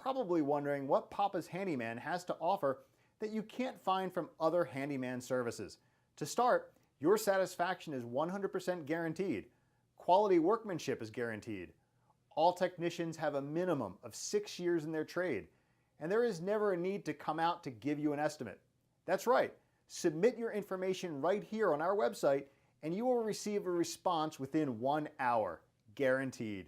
probably wondering what Papa's Handyman has to offer that you can't find from other handyman services. To start, your satisfaction is 100% guaranteed. Quality workmanship is guaranteed. All technicians have a minimum of 6 years in their trade, and there is never a need to come out to give you an estimate. That's right, submit your information right here on our website and you will receive a response within 1 hour, guaranteed.